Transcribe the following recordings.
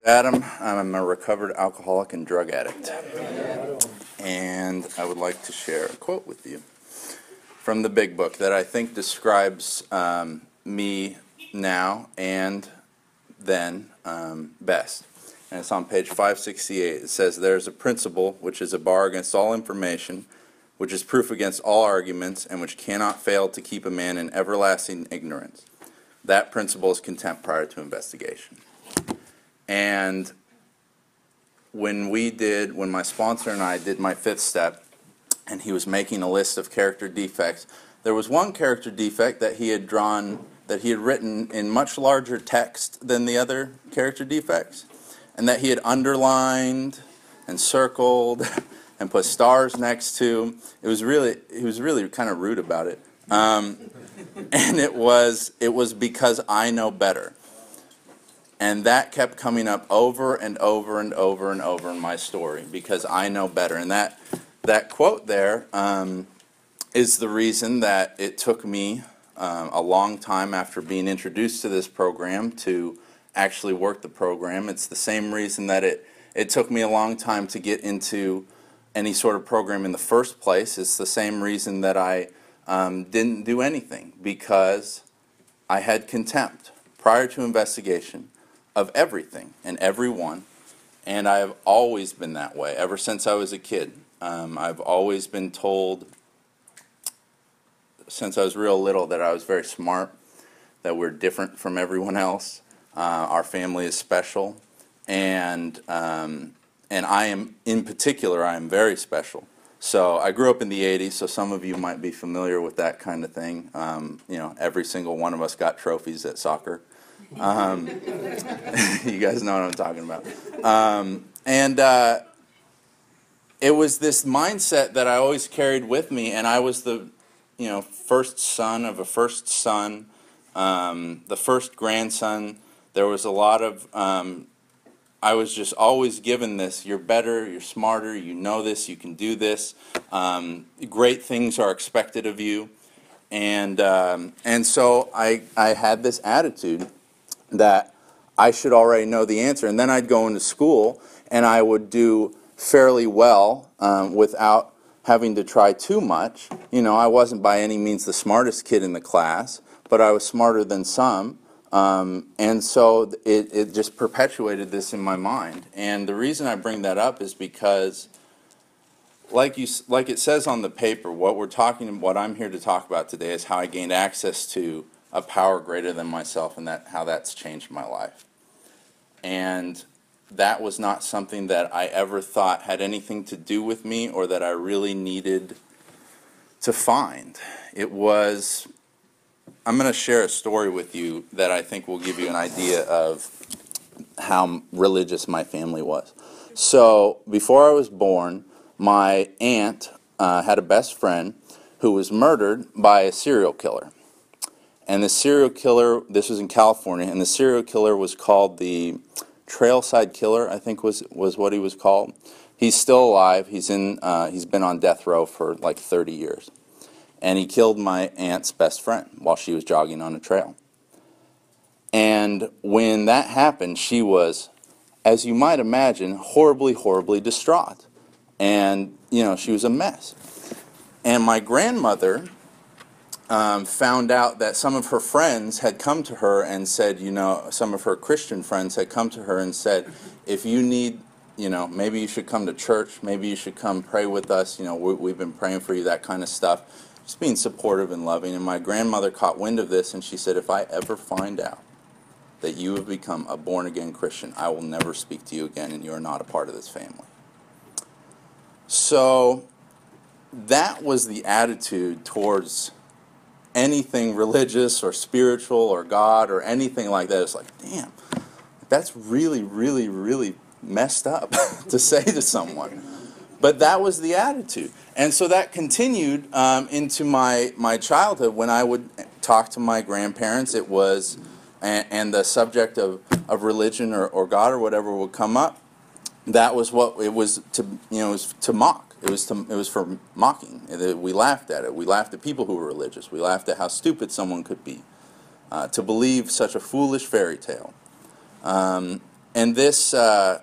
Adam, I'm a recovered alcoholic and drug addict, and I would like to share a quote with you from the Big Book that I think describes me now and then best. And it's on page 568. It says, "There is a principle which is a bar against all information, which is proof against all arguments, and which cannot fail to keep a man in everlasting ignorance. That principle is contempt prior to investigation." And when my sponsor and I did my fifth step, and he was making a list of character defects, there was one character defect that he had written in much larger text than the other character defects, and that he had underlined and circled and put stars next to. He was really kind of rude about it, and it was because I know better. And that kept coming up over and over and over and over in my story, because I know better. And that quote there is the reason that it took me a long time after being introduced to this program to actually work the program. It's the same reason that it took me a long time to get into any sort of program in the first place. It's the same reason that I didn't do anything, because I had contempt prior to investigation of everything and everyone, and I have always been that way ever since I was a kid. I've always been told since I was real little that I was very smart, that we're different from everyone else, our family is special, and I am, in particular, I am very special. So I grew up in the 80s, so some of you might be familiar with that kind of thing. Every single one of us got trophies at soccer. You guys know what I'm talking about. It was this mindset that I always carried with me, and I was the first son of a first son, the first grandson. There was a lot of, I was just always given this: you're better, you're smarter, you know this, you can do this, great things are expected of you. And so I had this attitude that I should already know the answer. And then I'd go into school, and I would do fairly well without having to try too much. I wasn't by any means the smartest kid in the class, but I was smarter than some. And so it just perpetuated this in my mind. And the reason I bring that up is because, like it says on the paper, what I'm here to talk about today is how I gained access to a power greater than myself, and how that's changed my life. And that was not something that I ever thought had anything to do with me, or that I really needed to find. I'm going to share a story with you that I think will give you an idea of how religious my family was. So before I was born, my aunt had a best friend who was murdered by a serial killer. And the serial killer, this was in California, and the serial killer was called the Trailside Killer, I think was what he was called. He's still alive. He's been on death row for like 30 years. And he killed my aunt's best friend while she was jogging on a trail. And when that happened, she was, as you might imagine, horribly, horribly distraught. And, she was a mess. And my grandmother found out that some of her friends had come to her and said, some of her Christian friends had come to her and said, if you need, maybe you should come to church, maybe you should come pray with us, we've been praying for you, that kind of stuff. Just being supportive and loving. And my grandmother caught wind of this, and she said, if I ever find out that you have become a born-again Christian, I will never speak to you again, and you are not a part of this family. So that was the attitude towards anything religious or spiritual or God or anything like that. It's like, damn, that's really, really, really messed up to say to someone. But that was the attitude. And so that continued into my childhood. When I would talk to my grandparents, it was, and the subject of religion or God or whatever would come up, that was what it was to, it was to mock. It was for mocking. We laughed at it. We laughed at people who were religious. We laughed at how stupid someone could be to believe such a foolish fairy tale. and this there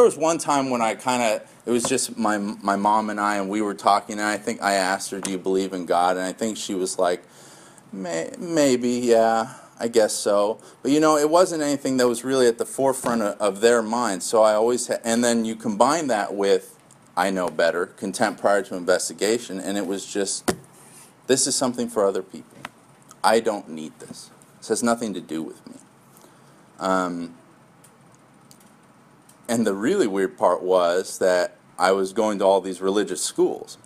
was one time when I kind of, it was just my mom and I, and we were talking, and I think I asked her, do you believe in God? And I think she was like, maybe, yeah, I guess so. But it wasn't anything that was really at the forefront of their mind. So I always and then you combine that with I know better, contempt prior to investigation, and it was just, this is something for other people. I don't need this. This has nothing to do with me. And the really weird part was that I was going to all these religious schools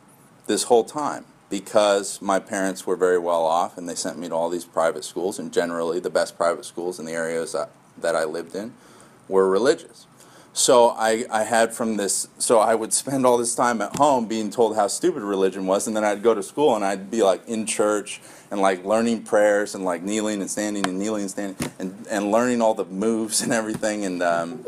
this whole time because my parents were very well off, and they sent me to all these private schools, and generally the best private schools in the areas that I lived in were religious. So I had from this, so I would spend all this time at home being told how stupid religion was, and then I'd go to school and I'd be like in church and like learning prayers and like kneeling and standing and kneeling and standing and learning all the moves and everything, and and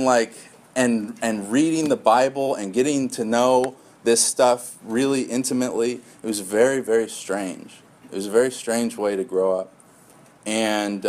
like and reading the Bible and getting to know this stuff really intimately. It was very, very strange. It was a very strange way to grow up, and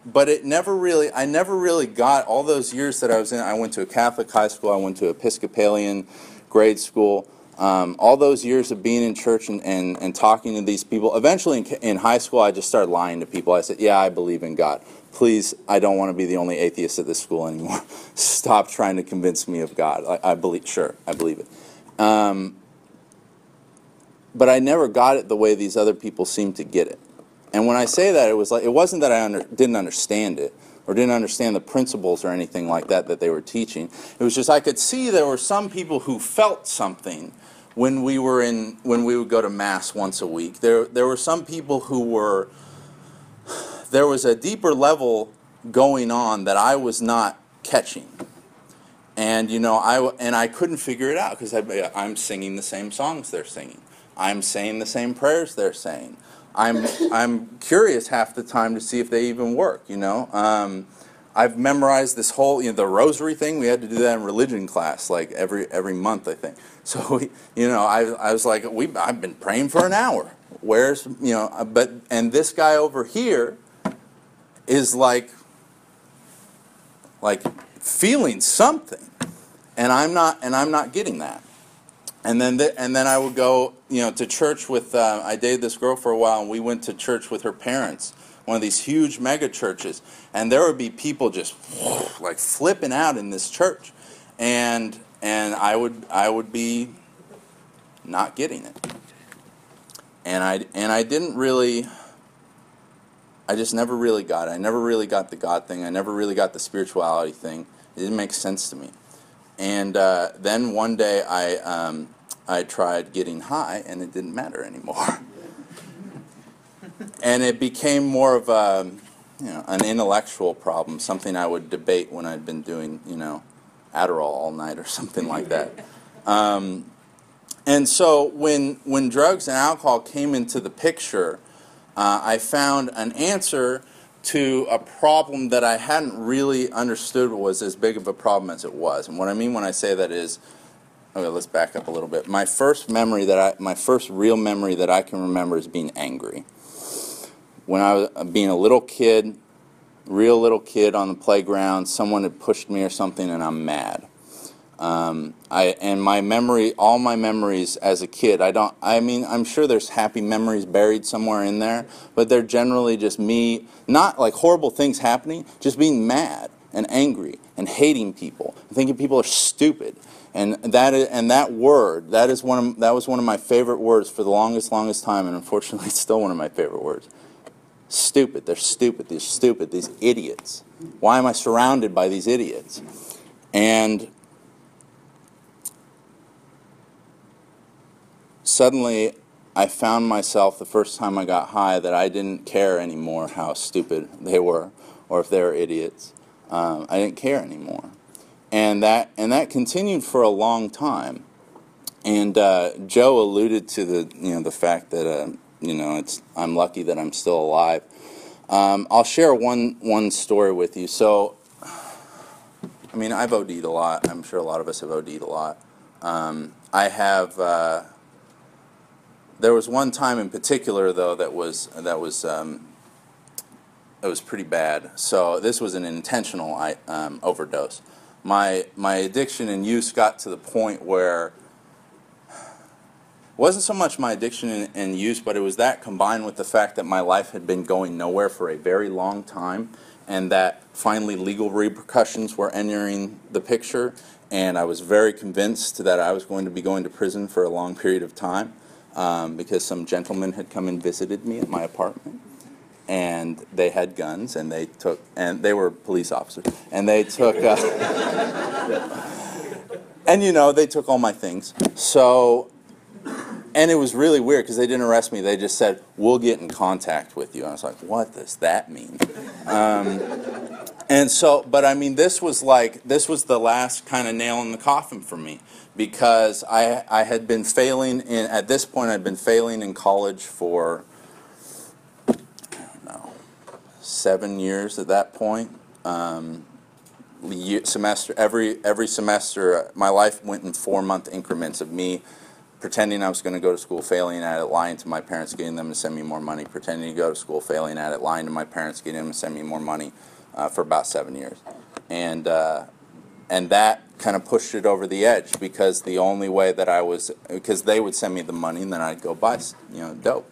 but I never really got, all those years that I was in. I went to a Catholic high school. I went to Episcopalian grade school. All those years of being in church and talking to these people. Eventually in high school, I just started lying to people. I said, yeah, I believe in God. Please, I don't want to be the only atheist at this school anymore. Stop trying to convince me of God. I believe it. But I never got it the way these other people seemed to get it. And when I say that, it wasn't that I didn't understand it or didn't understand the principles or anything like that they were teaching. It was just I could see there were some people who felt something when we would go to Mass once a week. There were some people who there was a deeper level going on that I was not catching. And I couldn't figure it out because I'm singing the same songs they're singing. I'm saying the same prayers they're saying. I'm curious half the time to see if they even work. I've memorized this whole the rosary thing. We had to do that in religion class like every month, I think. So I was like, I've been praying for an hour. Where's and this guy over here is like feeling something, and I'm not getting that. And then I would go, to church with. I dated this girl for a while, and we went to church with her parents, one of these huge mega churches, and there would be people just like flipping out in this church, and I would be not getting it, and I didn't really. I just never really got it. I never really got the God thing. I never really got the spirituality thing. It didn't make sense to me. And then one day I tried getting high, and it didn't matter anymore. And it became more of an intellectual problem, something I would debate when I'd been doing Adderall all night or something like that. And so when drugs and alcohol came into the picture, I found an answer to a problem that I hadn't really understood was as big of a problem as it was. And what I mean when I say that is, okay, let's back up a little bit. My first real memory that I can remember is being angry. When I was being a little kid, real little kid on the playground, someone had pushed me or something, and I'm mad. And my memory, all my memories as a kid, I'm sure there's happy memories buried somewhere in there, but they're generally just me, not like horrible things happening, just being mad and angry and hating people, thinking people are stupid. And that was one of my favorite words for the longest time, and unfortunately it's still one of my favorite words. Stupid. They're stupid. They're stupid. These idiots. Why am I surrounded by these idiots? And suddenly, I found myself the first time I got high that I didn't care anymore how stupid they were or if they were idiots. I didn't care anymore, and that continued for a long time. And Joe alluded to the fact that I'm lucky that I'm still alive. I'll share one story with you. So, I've OD'd a lot. I'm sure a lot of us have OD'd a lot. I have. There was one time in particular, though, that was pretty bad. So this was an intentional overdose. My addiction and use got to the point where it wasn't so much my addiction and use, but it was that combined with the fact that my life had been going nowhere for a very long time, and that finally legal repercussions were entering the picture, and I was very convinced that I was going to be going to prison for a long period of time, because some gentlemen had come and visited me at my apartment, and they had guns, and they were police officers, and they took, and they took all my things. So. And it was really weird because they didn't arrest me. They just said, "We'll get in contact with you." And I was like, "What does that mean?" And so, but I mean, this was the last kind of nail in the coffin for me, because I had been failing at this point. I'd been failing in college for, I don't know, 7 years at that point. Every semester, my life went in 4-month increments of me pretending I was going to go to school, failing at it, lying to my parents, getting them to send me more money, pretending to go to school, failing at it, lying to my parents, getting them to send me more money, for about 7 years. And that kind of pushed it over the edge, because the only way that because they would send me the money and then I'd go buy, dope.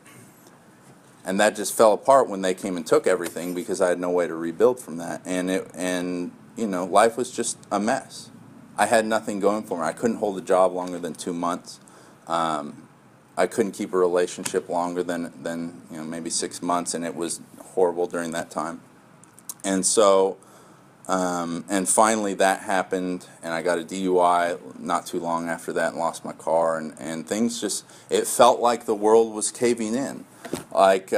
And that just fell apart when they came and took everything, because I had no way to rebuild from that. And life was just a mess. I had nothing going for me. I couldn't hold a job longer than 2 months. I couldn't keep a relationship longer than maybe 6 months, and it was horrible during that time. And so, and finally that happened, and I got a DUI not too long after that, and lost my car, and things it felt like the world was caving in. It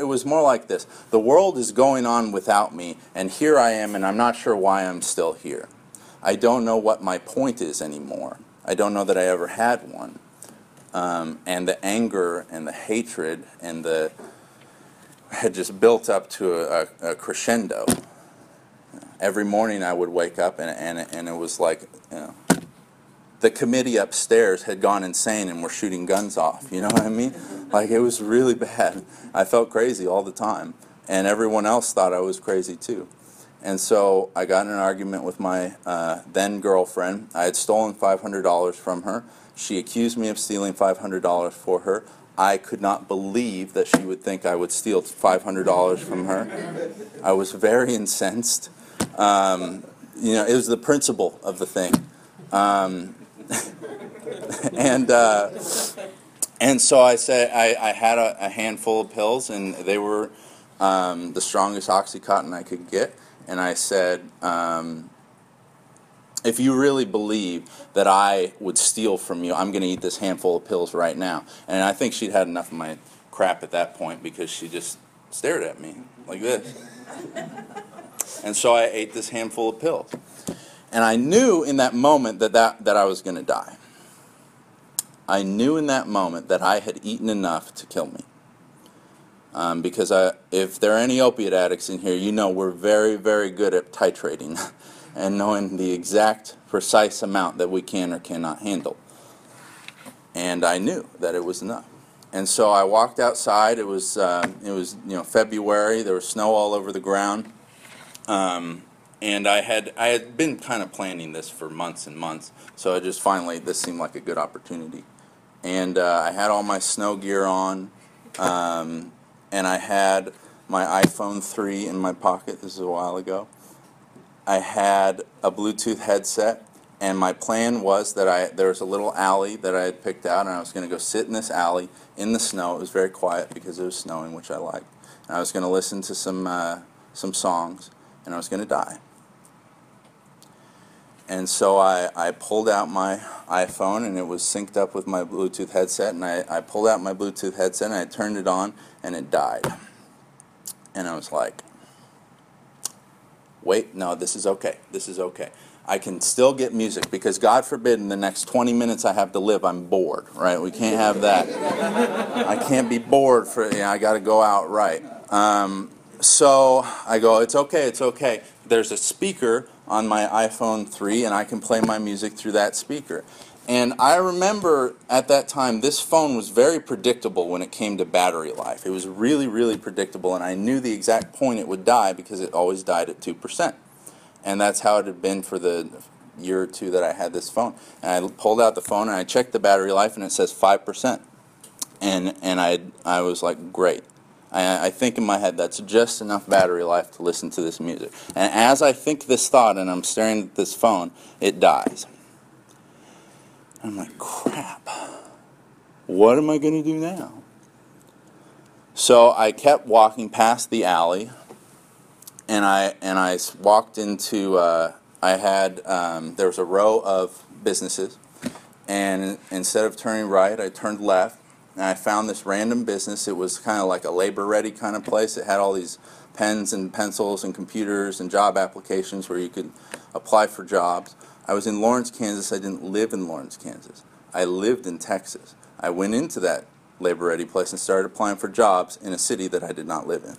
was more like this: the world is going on without me, and here I am, and I'm not sure why I'm still here. I don't know what my point is anymore. I don't know that I ever had one. And the anger and the hatred had just built up to a crescendo. Every morning I would wake up and it was like, the committee upstairs had gone insane and were shooting guns off. You know what I mean? Like, it was really bad. I felt crazy all the time. And everyone else thought I was crazy too. And so I got in an argument with my then girlfriend. I had stolen $500 from her. She accused me of stealing $500 for her. I could not believe that she would think I would steal $500 from her. I was very incensed. It was the principle of the thing. And so I said I had a handful of pills, and they were the strongest Oxycontin I could get. And I said, if you really believe that I would steal from you, I'm going to eat this handful of pills right now. And I think she'd had enough of my crap at that point, because she just stared at me like this. And so I ate this handful of pills. And I knew in that moment that I was going to die. I knew in that moment that I had eaten enough to kill me. Because if there are any opiate addicts in here, we're very, very good at titrating and knowing the exact, precise amount that we can or cannot handle. And I knew that it was enough. And so I walked outside. It was February. There was snow all over the ground. And I had been kind of planning this for months and months. So I just finally, this seemed like a good opportunity. And I had all my snow gear on. And I had my iPhone 3 in my pocket. This is a while ago. I had a Bluetooth headset, and my plan was that there was a little alley that I had picked out, and I was going to go sit in this alley in the snow. It was very quiet because it was snowing, which I liked. And I was going to listen to some songs, and I was going to die. And so I pulled out my iPhone, and it was synced up with my Bluetooth headset, and I pulled out my Bluetooth headset, and I turned it on, and it died. And I was like, wait, no, this is okay. This is okay. I can still get music, because God forbid in the next 20 minutes I have to live, I'm bored, right? We can't have that. I can't be bored I got to go out, right? So I go, it's okay, it's okay. There's a speaker on my iPhone 3, and I can play my music through that speaker. And I remember at that time, this phone was very predictable when it came to battery life. It was really, really predictable, and I knew the exact point it would die because it always died at 2%. And that's how it had been for the year or two that I had this phone. And I pulled out the phone and I checked the battery life, and it says 5%. And I was like, great. I think in my head that's just enough battery life to listen to this music. And as I think this thought and I'm staring at this phone, it dies. I'm like, crap. What am I going to do now? So I kept walking past the alley, and I walked into, there was a row of businesses, and instead of turning right, I turned left, and I found this random business. It was kind of like a labor-ready kind of place. It had all these pens and pencils and computers and job applications where you could apply for jobs. I was in Lawrence, Kansas. I didn't live in Lawrence, Kansas. I lived in Texas. I went into that labor-ready place and started applying for jobs in a city that I did not live in.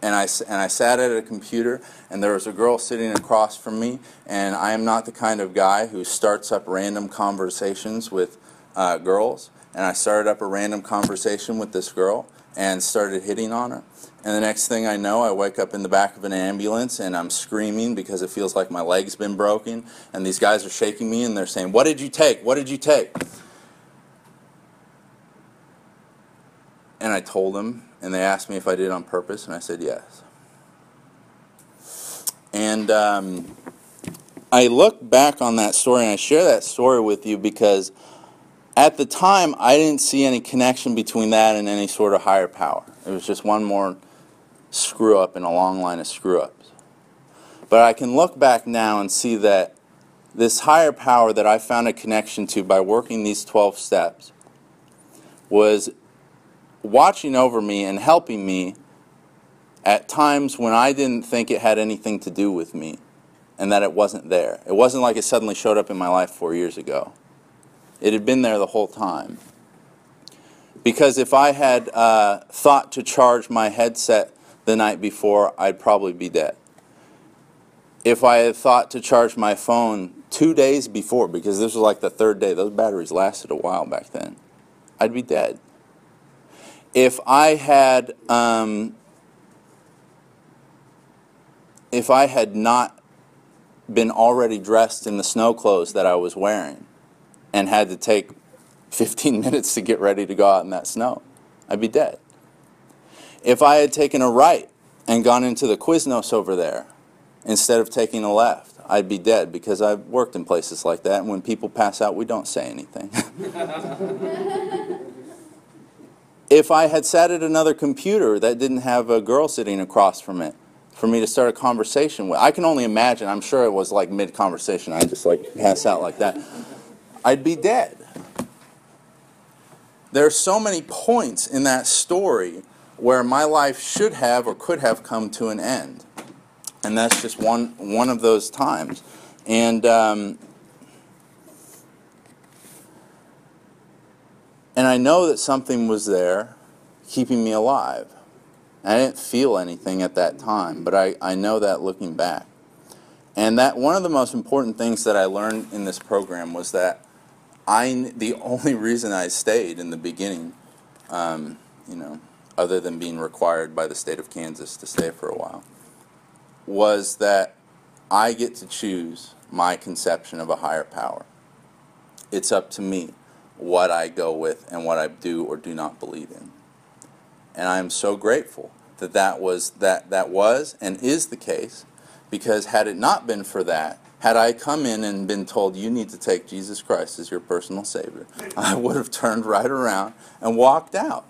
And I sat at a computer, and there was a girl sitting across from me, and I am not the kind of guy who starts up random conversations with girls. And I started up a random conversation with this girl and started hitting on her. And the next thing I know, I wake up in the back of an ambulance, and I'm screaming because it feels like my leg's been broken. And these guys are shaking me, and they're saying, "What did you take? What did you take?" And I told them, and they asked me if I did it on purpose, and I said yes. And I look back on that story, and I share that story with you because at the time, I didn't see any connection between that and any sort of higher power. It was just one more screw-up in a long line of screw-ups. But I can look back now and see that this higher power that I found a connection to by working these 12 steps was watching over me and helping me at times when I didn't think it had anything to do with me and that it wasn't there. It wasn't like it suddenly showed up in my life 4 years ago. It had been there the whole time. Because if I had thought to charge my headset the night before, I'd probably be dead. If I had thought to charge my phone 2 days before, because this was like the third day, those batteries lasted a while back then, I'd be dead. If I had not been already dressed in the snow clothes that I was wearing and had to take 15 minutes to get ready to go out in that snow, I'd be dead. If I had taken a right and gone into the Quiznos over there instead of taking a left, I'd be dead, because I've worked in places like that, and when people pass out, we don't say anything. If I had sat at another computer that didn't have a girl sitting across from it for me to start a conversation with, I can only imagine, I'm sure it was like mid-conversation, I'd just like pass out like that, I'd be dead. There are so many points in that story where my life should have or could have come to an end. And that's just one of those times. And I know that something was there keeping me alive. I didn't feel anything at that time, but I know that looking back. And that one of the most important things that I learned in this program was that the only reason I stayed in the beginning, other than being required by the state of Kansas to stay for a while, was that I get to choose my conception of a higher power. It's up to me what I go with and what I do or do not believe in. And I am so grateful that was and is the case, because had it not been for that, had I come in and been told, you need to take Jesus Christ as your personal Savior, I would have turned right around and walked out.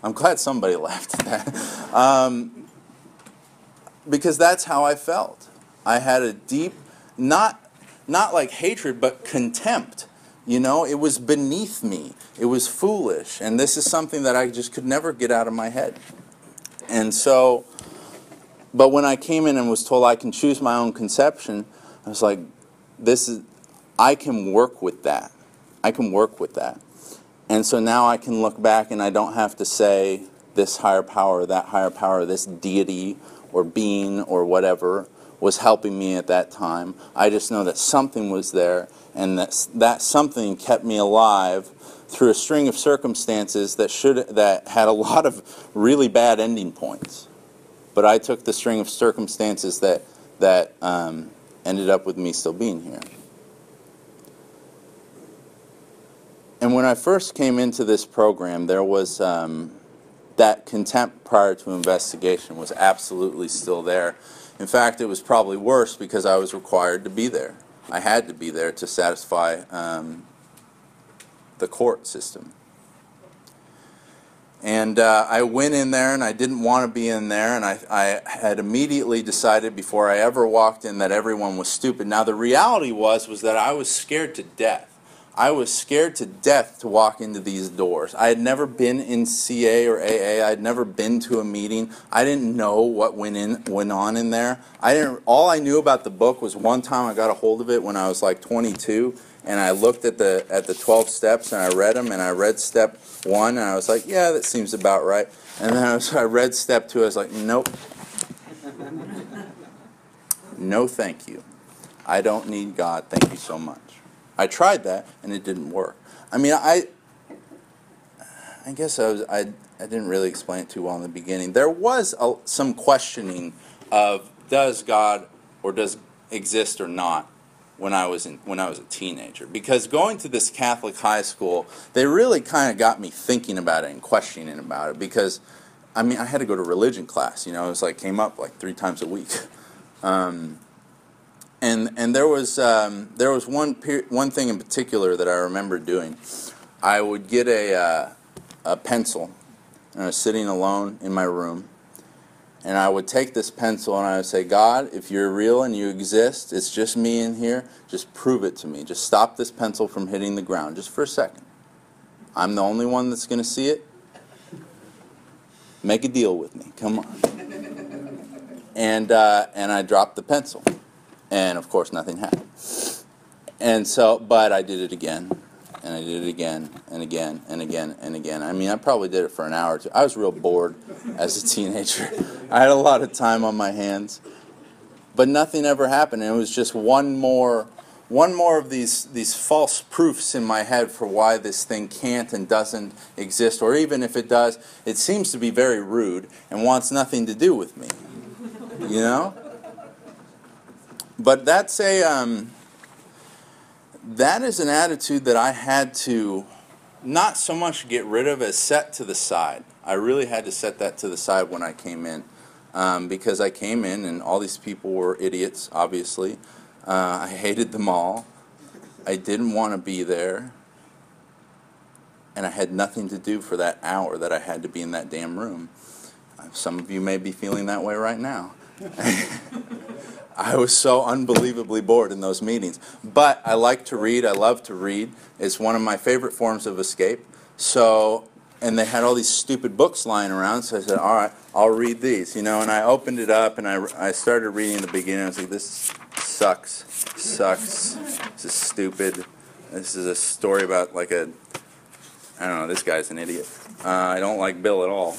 I'm glad somebody laughed at that. Because that's how I felt. I had a deep, not like hatred, but contempt. It was beneath me. It was foolish. And this is something that I just could never get out of my head. And so, but when I came in and was told I can choose my own conception, I was like, I can work with that. I can work with that. And so now I can look back and I don't have to say this higher power, that higher power, this deity or being or whatever was helping me at that time. I just know that something was there, and that something kept me alive through a string of circumstances that had a lot of really bad ending points. But I took the string of circumstances that ended up with me still being here. And when I first came into this program, there was that contempt prior to investigation was absolutely still there. In fact, it was probably worse because I was required to be there. I had to be there to satisfy the court system. And I went in there, and I didn't want to be in there, and I had immediately decided before I ever walked in that everyone was stupid. Now, the reality was that I was scared to death. I was scared to death to walk into these doors. I had never been in CA or AA. I had never been to a meeting. I didn't know what went on in there. All I knew about the book was one time I got a hold of it when I was like 22, and I looked at the 12 steps, and I read them, and I read step 1, and I was like, yeah, that seems about right. And then I read step 2, I was like, nope. No, thank you. I don't need God. Thank you so much. I tried that, and it didn't work. I mean, I guess I didn't really explain it too well in the beginning. There was some questioning of does God or does exist or not when I was a teenager. Because going to this Catholic high school, they really kind of got me thinking about it and questioning about it. Because I mean, I had to go to religion class. You know, it was like came up like 3 times a week. And there was one thing in particular that I remember doing. I would get a pencil, and I was sitting alone in my room, and I would take this pencil and I would say, God, if you're real and you exist, it's just me in here, just prove it to me. Just stop this pencil from hitting the ground, just for a second. I'm the only one that's going to see it. Make a deal with me, come on. And I dropped the pencil. And of course, nothing happened. And so, but I did it again, and I did it again, and again, and again, and again. I mean, I probably did it for an hour or two. I was real bored as a teenager. I had a lot of time on my hands, but nothing ever happened. And it was just one more of these false proofs in my head for why this thing can't and doesn't exist, or even if it does, it seems to be very rude and wants nothing to do with me. You know? But that is an attitude that I had to not so much get rid of as set to the side. I really had to set that to the side when I came in, because I came in and all these people were idiots, obviously. I hated them all. I didn't want to be there. And I had nothing to do for that hour that I had to be in that damn room. Some of you may be feeling that way right now. I was so unbelievably bored in those meetings. But I like to read. I love to read. It's one of my favorite forms of escape. So, and they had all these stupid books lying around, so I said, all right, I'll read these. You know, and I opened it up, and I started reading the beginning. I was like, this sucks. This is stupid. This is a story about like I don't know, this guy's an idiot. I don't like Bill at all.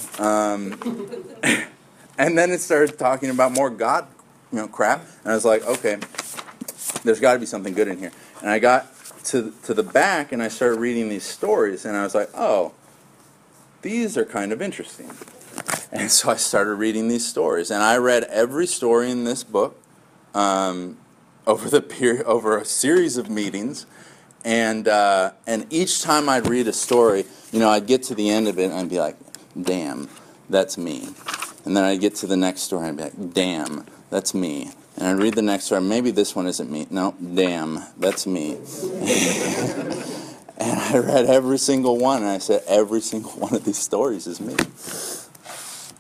And then it started talking about more God, crap. And I was like, okay, there's got to be something good in here. And I got to the back, and I started reading these stories, and I was like, oh, these are kind of interesting. And so I started reading these stories, and I read every story in this book over a series of meetings. And each time I'd read a story, I'd get to the end of it, and I'd be like, damn, that's me. And then I'd get to the next story, and I'd be like, damn, that's me. And I'd read the next story, maybe this one isn't me. No, damn, that's me. And I read every single one, and I said, every single one of these stories is me.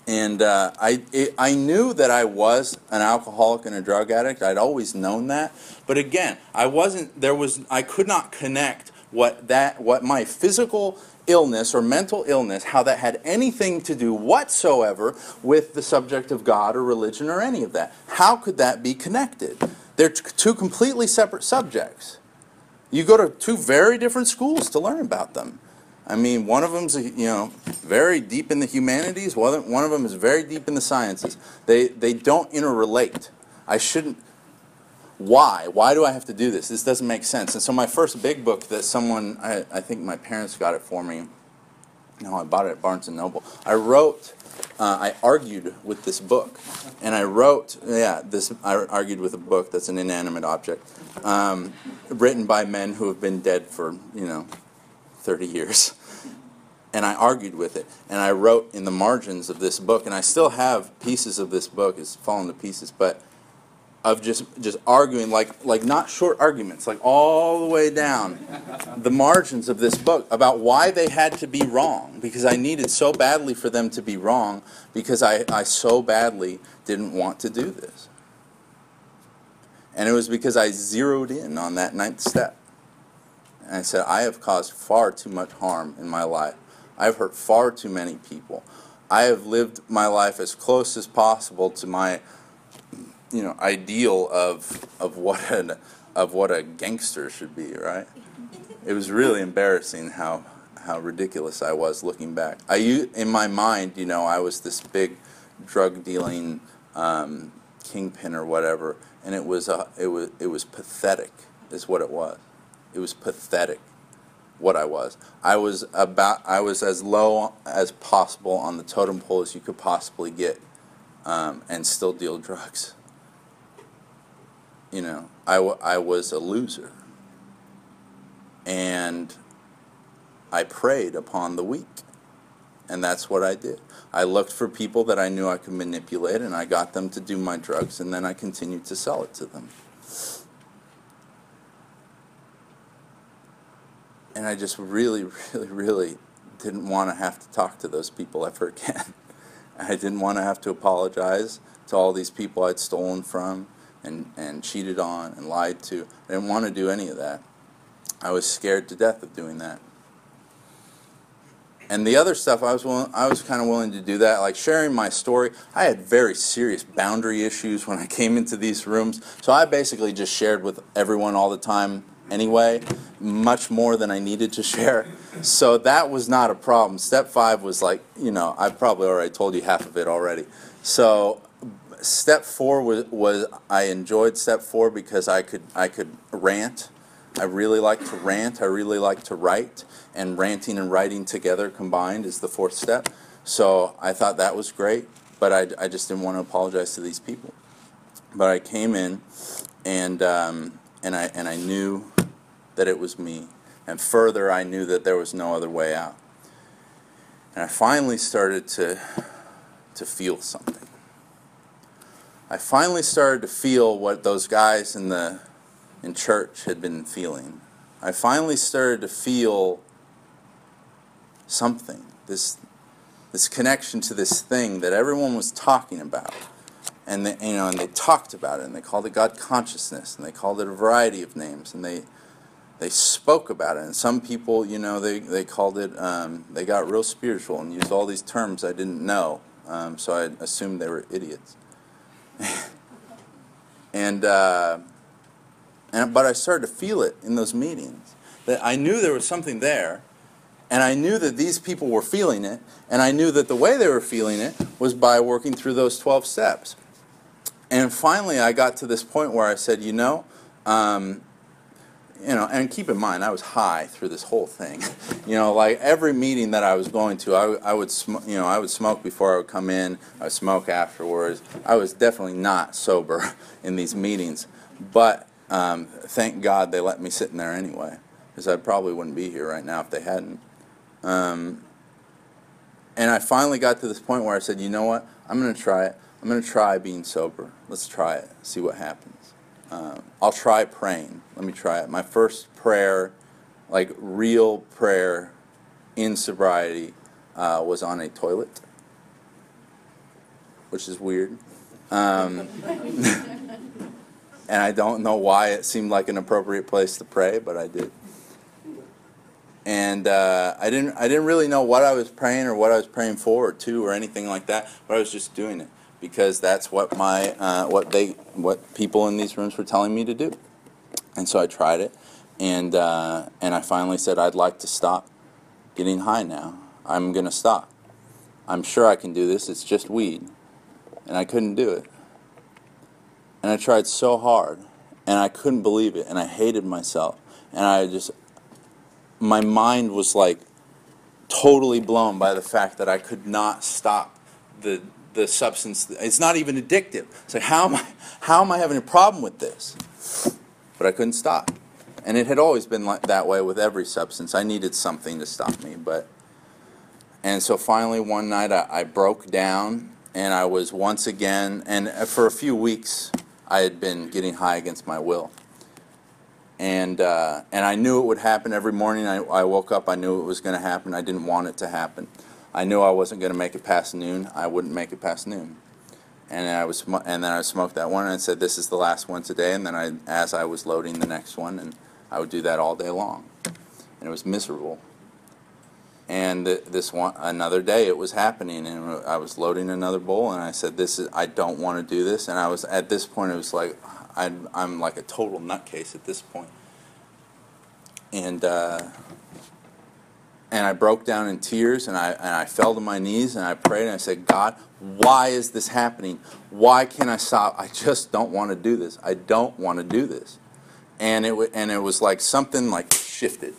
And I knew that I was an alcoholic and a drug addict. I'd always known that. But again, I could not connect what my physical illness or mental illness, how that had anything to do whatsoever with the subject of God or religion or any of that. How could that be connected? They're two completely separate subjects. You go to two very different schools to learn about them. I mean, one of them's very deep in the humanities. One of them is very deep in the sciences. They don't interrelate. I shouldn't. Why? Why do I have to do this? This doesn't make sense. And so my first big book that someone, I think my parents got it for me. No, I bought it at Barnes & Noble. I argued with this book. And I argued with a book that's an inanimate object, written by men who have been dead for, 30 years. And I argued with it. And I wrote in the margins of this book, and I still have pieces of this book. It's fallen to pieces, but of just arguing, like not short arguments, like all the way down the margins of this book about why they had to be wrong, because I needed so badly for them to be wrong, because I so badly didn't want to do this. And it was because I zeroed in on that 9th step. And I said, I have caused far too much harm in my life. I've hurt far too many people. I have lived my life as close as possible to my ideal of what a gangster should be, right? It was really embarrassing how ridiculous I was looking back. In my mind, I was this big drug dealing kingpin or whatever, and it was pathetic, is what it was. It was pathetic what I was. I was as low as possible on the totem pole as you could possibly get, and still deal drugs. I was a loser. And I preyed upon the weak. And that's what I did. I looked for people that I knew I could manipulate, and I got them to do my drugs, and then I continued to sell it to them. And I just really, really, really didn't want to have to talk to those people ever again. I didn't want to have to apologize to all these people I'd stolen from and cheated on and lied to. I didn't want to do any of that. I was scared to death of doing that. And the other stuff, I was kind of willing to do that, like sharing my story. I had very serious boundary issues when I came into these rooms, so I basically just shared with everyone all the time anyway, much more than I needed to share. So that was not a problem. Step 5 was like, I probably already told you half of it already. So Step 4 was I enjoyed Step 4 because I could rant. I really like to rant. I really like to write, and ranting and writing together combined is the 4th step. So I thought that was great, but I just didn't want to apologize to these people. But I came in, and I knew that it was me, and further I knew that there was no other way out. And I finally started to feel something. I finally started to feel what those guys in church had been feeling. I finally started to feel something, this connection to this thing that everyone was talking about. And they talked about it, and they called it God consciousness, and they called it a variety of names, and they spoke about it. And some people, they called it, they got real spiritual and used all these terms I didn't know, so I assumed they were idiots. But I started to feel it in those meetings, that I knew there was something there, and I knew that these people were feeling it, and I knew that the way they were feeling it was by working through those 12 steps. And finally I got to this point where I said, and keep in mind, I was high through this whole thing. Like every meeting that I was going to, I would smoke before I would come in. I would smoke afterwards. I was definitely not sober in these meetings, but thank God they let me sit in there anyway, because I probably wouldn't be here right now if they hadn't. And I finally got to this point where I said, you know what? I'm going to try it. I'm going to try being sober. Let's try it. See what happens. I'll try praying. Let me try it. My first prayer, like real prayer in sobriety, was on a toilet, which is weird. And I don't know why it seemed like an appropriate place to pray, but I did. And I didn't really know what I was praying or what I was praying for or to or anything like that, but I was just doing it because that's what what people in these rooms were telling me to do. And so I tried it, and I finally said, I'd like to stop getting high now. I'm going to stop. I'm sure I can do this. It's just weed. And I couldn't do it. And I tried so hard, and I couldn't believe it, and I hated myself. And my mind was like totally blown by the fact that I could not stop the substance. It's not even addictive. It's like, how am I having a problem with this? But I couldn't stop. And it had always been like that way with every substance. I needed something to stop me. And so finally one night I broke down, and I was once again, and for a few weeks I had been getting high against my will. And I knew it would happen every morning. I woke up, I knew it was going to happen. I didn't want it to happen. I knew I wasn't going to make it past noon. I wouldn't make it past noon. And then I smoked that one, and I said, this is the last one today. And then as I was loading the next one, and I would do that all day long. And it was miserable. And another day it was happening, and I was loading another bowl, and I said, I don't want to do this. And at this point, it was like, I'm like a total nutcase at this point. And I broke down in tears, and I fell to my knees, and I prayed, and I said, God, why is this happening? Why can't I stop? I just don't want to do this. I don't want to do this. And it was like something like shifted.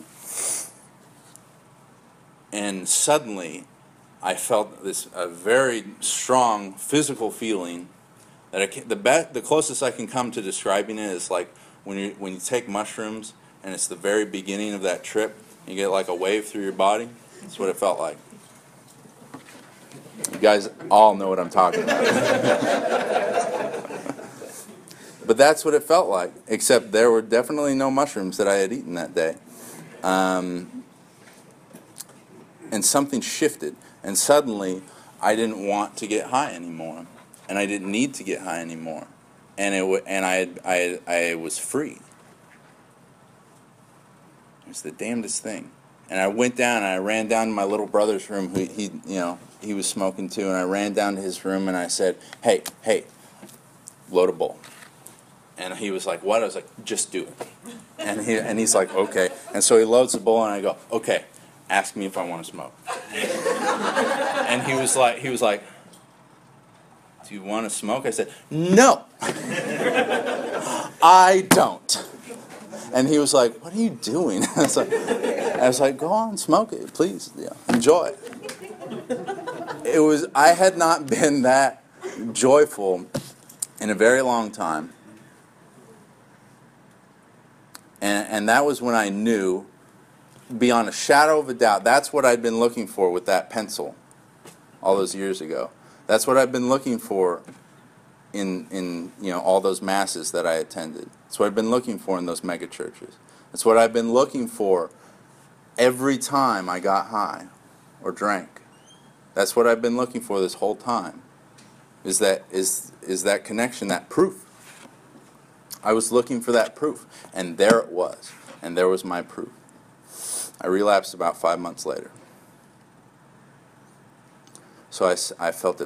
And suddenly, I felt a very strong physical feeling that the closest I can come to describing it is like when you take mushrooms, and it's the very beginning of that trip. You get like a wave through your body. That's what it felt like. You guys all know what I'm talking about. But that's what it felt like, except there were definitely no mushrooms that I had eaten that day. And something shifted, and suddenly I didn't want to get high anymore, and I didn't need to get high anymore, and I was free. It's the damnedest thing. And I went down, and I ran down to my little brother's room. He was smoking too, and I ran down to his room, and I said, hey, load a bowl. And he was like, what? I was like, just do it. And he's like, okay. And so he loads the bowl, and I go, okay, ask me if I want to smoke. And he was like, do you want to smoke? I said, no, I don't. And he was like, what are you doing? I was like, go on, smoke it, please, enjoy it. I had not been that joyful in a very long time. And that was when I knew, beyond a shadow of a doubt, that's what I'd been looking for with that pencil all those years ago. That's what I've been looking for in all those masses that I attended. That's what I've been looking for in those mega churches. That's what I've been looking for every time I got high or drank. That's what I've been looking for this whole time. Is that connection, that proof. I was looking for that proof, and there it was, and there was my proof. I relapsed about 5 months later. So I felt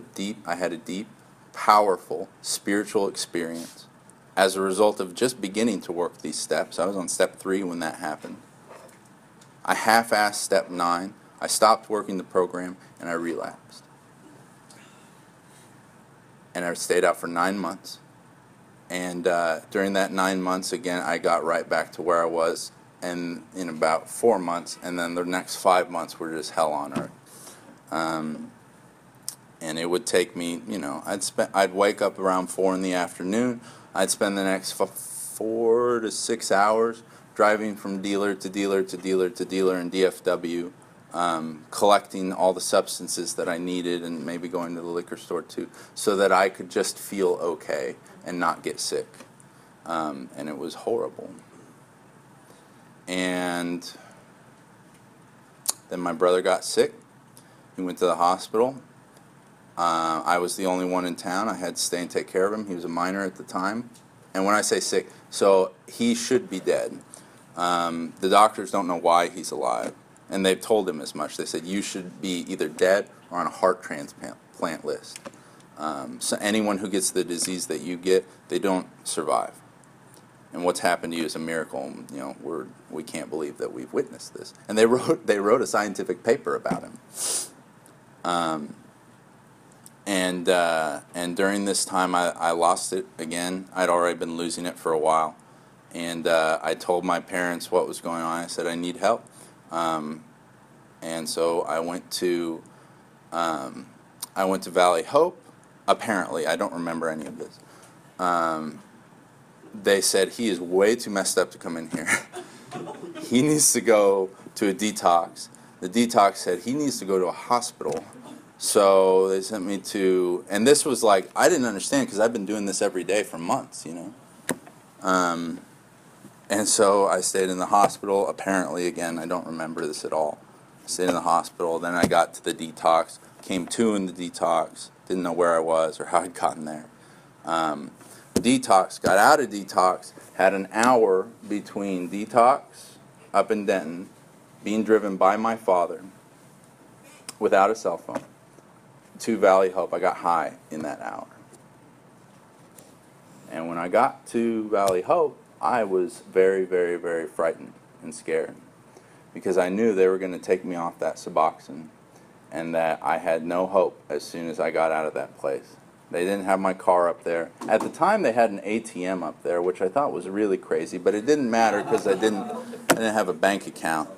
I had a deep, powerful spiritual experience as a result of just beginning to work these steps. I was on step 3 when that happened. I half-assed step 9. I stopped working the program, and I relapsed. And I stayed out for 9 months. And during that 9 months, again, I got right back to where I was, and in about 4 months, and then the next 5 months were just hell on earth. And it would take me, I'd wake up around 4 in the afternoon. I'd spend the next 4 to 6 hours driving from dealer to dealer to dealer to dealer in DFW, collecting all the substances that I needed, and maybe going to the liquor store too, so that I could just feel okay and not get sick. And it was horrible. And then my brother got sick. He went to the hospital. I was the only one in town. I had to stay and take care of him. He was a minor at the time. And when I say sick, so he should be dead. The doctors don't know why he's alive. And they've told him as much. They said, you should be either dead or on a heart transplant list. So anyone who gets the disease that you get, they don't survive. And what's happened to you is a miracle. We can't believe that we've witnessed this. And they wrote a scientific paper about him. And during this time, I lost it again. I'd already been losing it for a while. And I told my parents what was going on. I said, I need help. And so I went to Valley Hope. Apparently, I don't remember any of this. They said, he is way too messed up to come in here. He needs to go to a detox. The detox said he needs to go to a hospital. So they sent me to, and this was like, I didn't understand because I've been doing this every day for months, you know. And so I stayed in the hospital. Apparently, again, I don't remember this at all. I stayed in the hospital. Then I got to the detox, came to in the detox, didn't know where I was or how I'd gotten there. Detox, got out of detox, had an hour between detox up in Denton, being driven by my father without a cell phone, to Valley Hope. I got high in that hour. And when I got to Valley Hope, I was very, very, very frightened and scared because I knew they were going to take me off that Suboxone and that I had no hope as soon as I got out of that place. They didn't have my car up there. At the time, they had an ATM up there, which I thought was really crazy, but it didn't matter because I didn't have a bank account.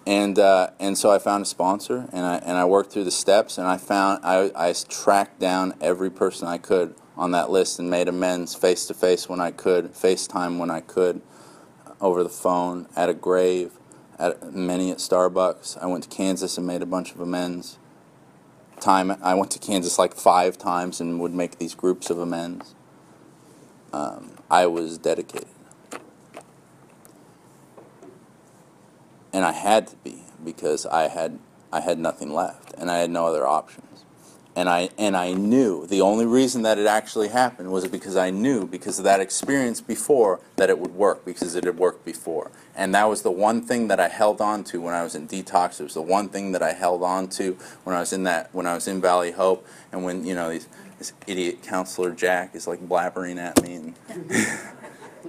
And so I found a sponsor, and I worked through the steps, and I tracked down every person I could on that list and made amends face-to-face when I could, FaceTime when I could, over the phone, at a grave, many at Starbucks. I went to Kansas and made a bunch of amends. I went to Kansas like 5 times and would make these groups of amends. I was dedicated. And I had to be, because I had nothing left, and I had no other options. And I knew the only reason that it actually happened was because I knew, because of that experience before, that it would work, because it had worked before. And that was the one thing that I held on to when I was in detox. It was the one thing that I held on to when I was in Valley Hope, and when, you know, this idiot counselor Jack is like blabbering at me, and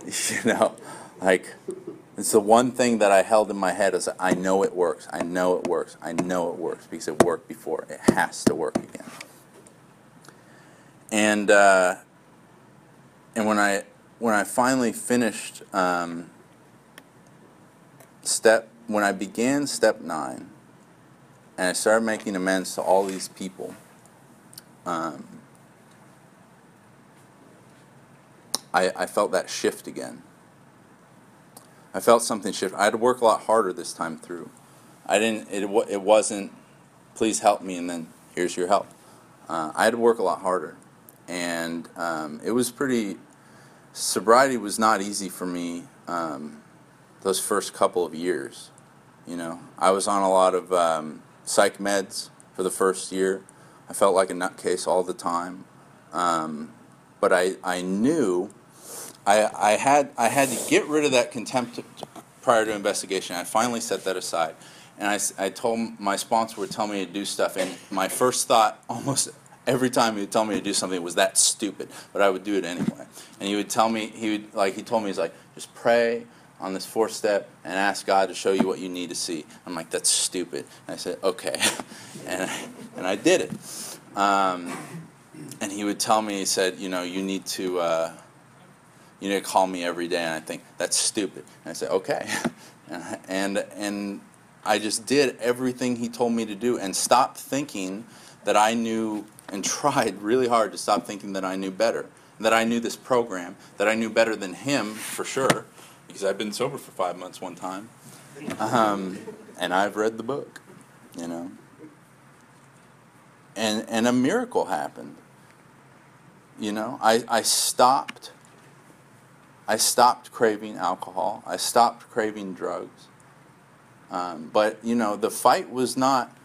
you know, like, it's the one thing that I held in my head is, I know it works, I know it works, I know it works, because it worked before. It has to work again. And when I finally finished when I began step 9, and I started making amends to all these people, I felt that shift again. I felt something shift. I had to work a lot harder this time through. It wasn't, please help me, and then here's your help. I had to work a lot harder. And it was sobriety was not easy for me those first couple of years. You know, I was on a lot of psych meds for the first year. I felt like a nutcase all the time. But I knew I had to get rid of that contempt prior to investigation. I finally set that aside, and I told my sponsor would tell me to do stuff, and my first thought almost every time he would tell me to do something was, that stupid, but I would do it anyway. And he would tell me, he told me, he's like, just pray on this 4th step and ask God to show you what you need to see. I'm like, that's stupid. And I said, okay, and I did it. And he would tell me, he said, you know, you need to call me every day. And I think, that's stupid. And I said, okay. And I just did everything he told me to do and stopped thinking that I knew, and tried really hard to stop thinking that I knew better, that I knew this program, that I knew better than him for sure, because I've been sober for 5 months one time, and I've read the book, you know. And a miracle happened. You know, I stopped craving alcohol. I stopped craving drugs. But, you know, the fight was not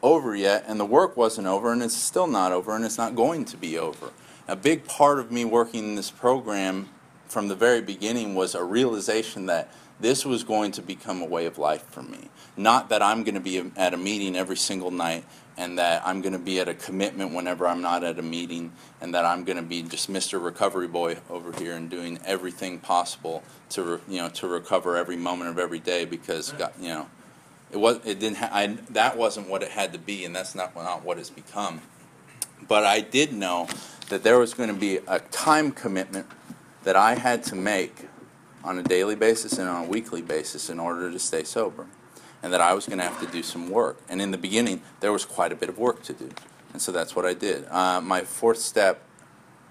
over yet, and the work wasn't over, and it's still not over, and it's not going to be over. A big part of me working in this program from the very beginning was a realization that this was going to become a way of life for me. Not that I'm going to be at a meeting every single night, and that I'm going to be at a commitment whenever I'm not at a meeting, and that I'm going to be just Mr. Recovery Boy over here and doing everything possible to recover every moment of every day, because God, you know, It didn't. That wasn't what it had to be, and that's not what it's become. But I did know that there was going to be a time commitment that I had to make on a daily basis and on a weekly basis in order to stay sober, and that I was going to have to do some work. And in the beginning, there was quite a bit of work to do, and so that's what I did. My fourth step,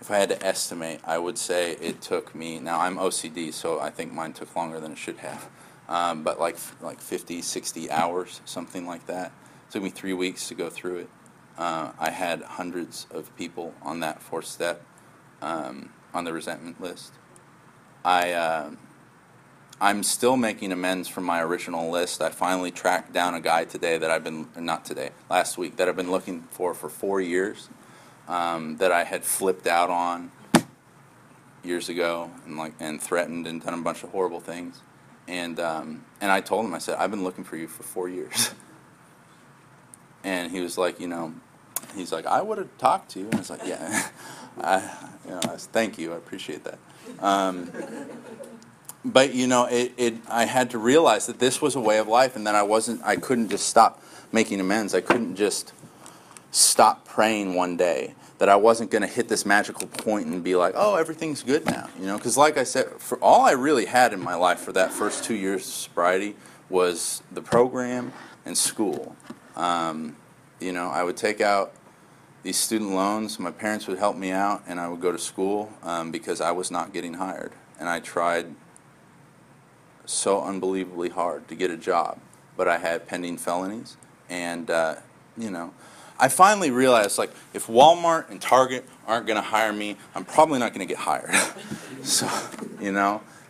if I had to estimate, I would say it took me, now I'm OCD, so I think mine took longer than it should have, but like 50, 60 hours, something like that. It took me 3 weeks to go through it. I had hundreds of people on that fourth step, on the resentment list. I'm still making amends from my original list. I finally tracked down a guy today that last week, that I've been looking for 4 years, that I had flipped out on years ago and threatened and done a bunch of horrible things. And I told him, I said, I've been looking for you for 4 years. And he was like, he's like, I would have talked to you. And I was like, yeah, thank you, I appreciate that. But I had to realize that this was a way of life, and that I couldn't just stop making amends. I couldn't just stop praying one day. That I wasn't going to hit this magical point and be like, oh, everything's good now. Because like I said, for all I really had in my life for that first 2 years of sobriety was the program and school. I would take out these student loans. My parents would help me out, and I would go to school because I was not getting hired. And I tried so unbelievably hard to get a job, but I had pending felonies. And, I finally realized, if Walmart and Target aren't going to hire me, I'm probably not going to get hired. So,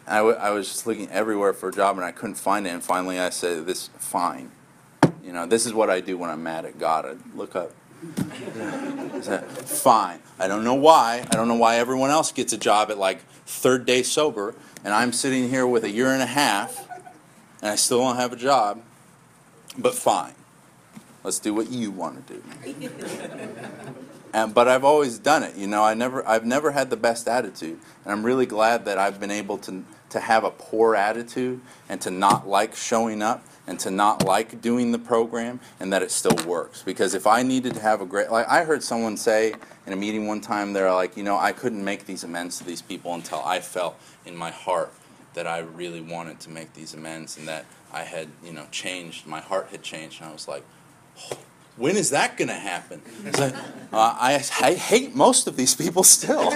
I was just looking everywhere for a job, and I couldn't find it. And finally I said, fine. This is what I do when I'm mad at God. I look up. I said, fine. I don't know why. I don't know why everyone else gets a job at third day sober, and I'm sitting here with 1.5 years, and I still don't have a job. But fine. Let's do what you want to do. But I've always done it. I've never had the best attitude, and I'm really glad that I've been able to have a poor attitude and to not like showing up and to not like doing the program, and that it still works. Because if I needed to have a great, I heard someone say in a meeting one time, they're like, I couldn't make these amends to these people until I felt in my heart that I really wanted to make these amends, and that I had, changed, my heart had changed, and I was like, when is that going to happen? It's like, I hate most of these people still.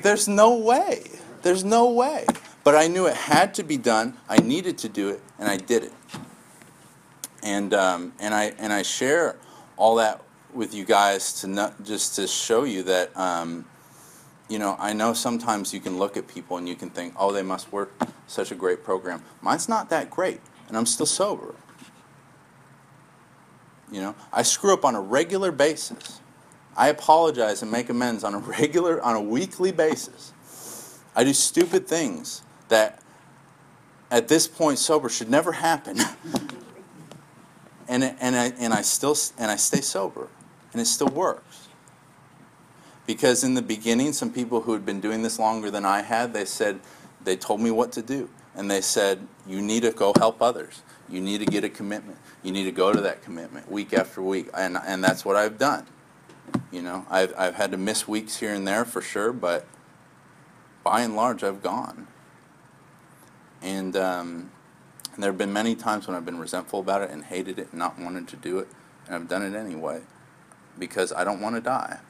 There's no way. There's no way. But I knew it had to be done. I needed to do it, and I did it. And I share all that with you guys just to show you that I know sometimes you can look at people and you can think, oh, they must work such a great program. Mine's not that great, and I'm still sober. I screw up on a regular basis. I apologize and make amends on a weekly basis. I do stupid things that at this point sober should never happen. and I stay sober, and it still works. Because in the beginning, some people who had been doing this longer than I had, they told me what to do. And they said, you need to go help others. You need to get a commitment. You need to go to that commitment week after week. And that's what I've done. I've had to miss weeks here and there for sure, but by and large, I've gone. And there have been many times when I've been resentful about it and hated it and not wanted to do it. And I've done it anyway because I don't want to die.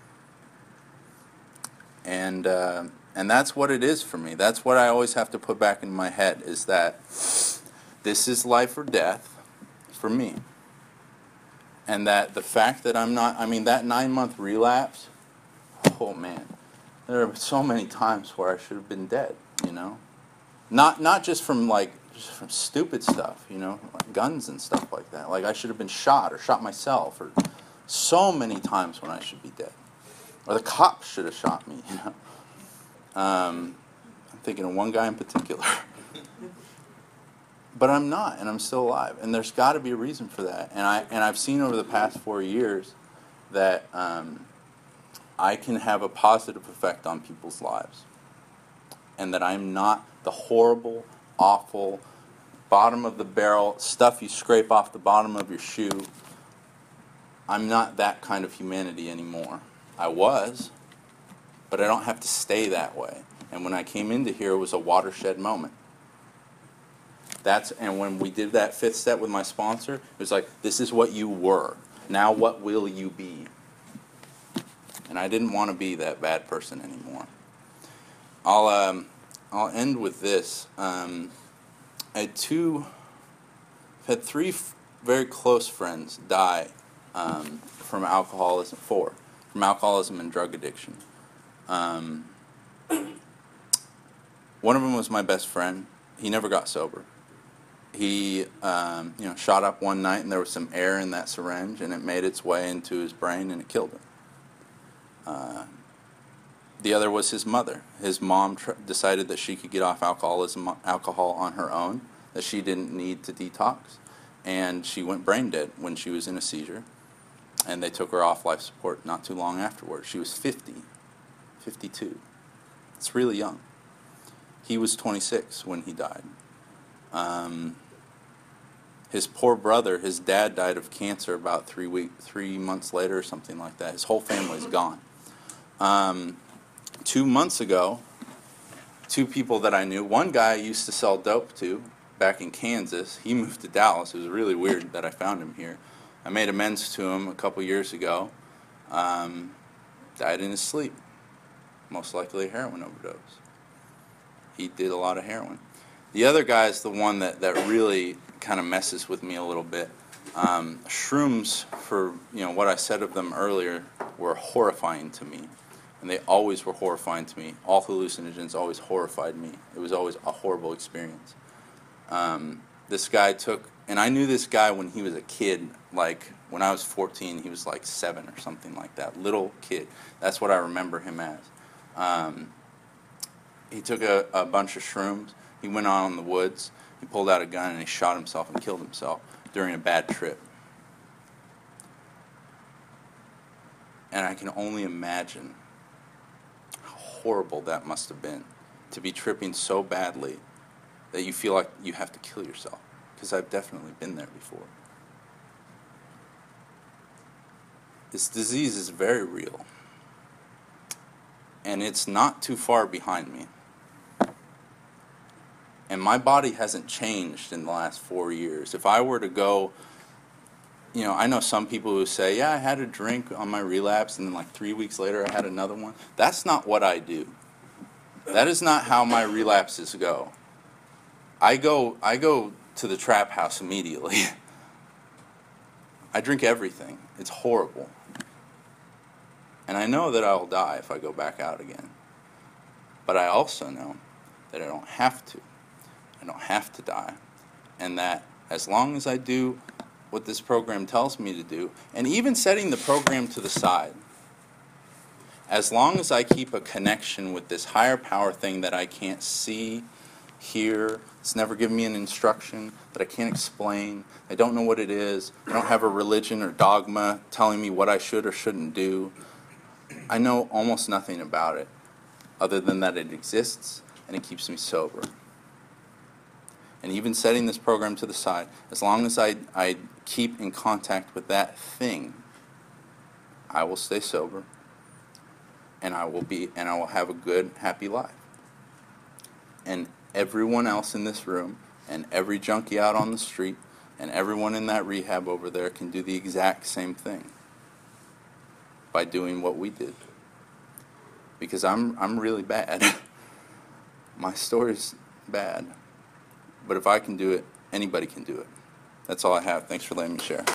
And that's what it is for me. That's what I always have to put back in my head, is that this is life or death for me. And that the fact that that 9-month relapse, oh man, there are so many times where I should have been dead, Not just from from stupid stuff, like guns and stuff like that. I should have been shot or shot myself, or so many times when I should be dead. Or the cops should have shot me, I'm thinking of one guy in particular. But I'm not, and I'm still alive. And there's got to be a reason for that. And I've seen over the past 4 years that I can have a positive effect on people's lives. And that I'm not the horrible, awful, bottom of the barrel, stuff you scrape off the bottom of your shoe. I'm not that kind of humanity anymore. I was, but I don't have to stay that way. And when I came into here, it was a watershed moment. And when we did that 5th step with my sponsor, it was like, this is what you were. Now what will you be? And I didn't want to be that bad person anymore. I'll end with this. I had 3 very close friends die from alcoholism. 4 from alcoholism and drug addiction. One of them was my best friend. He never got sober. He shot up one night, and there was some air in that syringe, and it made its way into his brain, and it killed him. The other was his mother. His mom decided that she could get off alcohol on her own, that she didn't need to detox, and she went brain dead when she was in a seizure, and they took her off life support not too long afterwards. She was 52. It's really young. He was 26 when he died. His poor brother, his dad died of cancer about 3 months later or something like that. His whole family's gone. 2 months ago, 2 people that I knew, one guy I used to sell dope to back in Kansas. He moved to Dallas. It was really weird that I found him here. I made amends to him a couple years ago. Died in his sleep. Most likely a heroin overdose. He did a lot of heroin. The other guy is the one that really kind of messes with me a little bit. Shrooms, for what I said of them earlier, were horrifying to me. And they always were horrifying to me. All hallucinogens always horrified me. It was always a horrible experience. This guy and I knew this guy when he was a kid, like when I was 14, he was like 7 or something like that. Little kid. That's what I remember him as. He took a bunch of shrooms. He went out in the woods. He pulled out a gun and he shot himself and killed himself during a bad trip. And I can only imagine how horrible that must have been, to be tripping so badly that you feel like you have to kill yourself. Because I've definitely been there before. This disease is very real. And it's not too far behind me. And my body hasn't changed in the last 4 years. If I were to go, I know some people who say, yeah, I had a drink on my relapse, and then like 3 weeks later I had another one. That's not what I do. That is not how my relapses go. I go to the trap house immediately. I drink everything. It's horrible. And I know that I'll die if I go back out again. But I also know that I don't have to. I don't have to die. And that as long as I do what this program tells me to do, and even setting the program to the side, as long as I keep a connection with this higher power thing that I can't see, hear, it's never given me an instruction, that I can't explain, I don't know what it is, I don't have a religion or dogma telling me what I should or shouldn't do, I know almost nothing about it other than that it exists and it keeps me sober. And even setting this program to the side, as long as I keep in contact with that thing, I will stay sober, and I will have a good, happy life. And everyone else in this room, and every junkie out on the street, and everyone in that rehab over there can do the exact same thing by doing what we did. Because I'm really bad. My story's bad. But if I can do it, anybody can do it. That's all I have. Thanks for letting me share.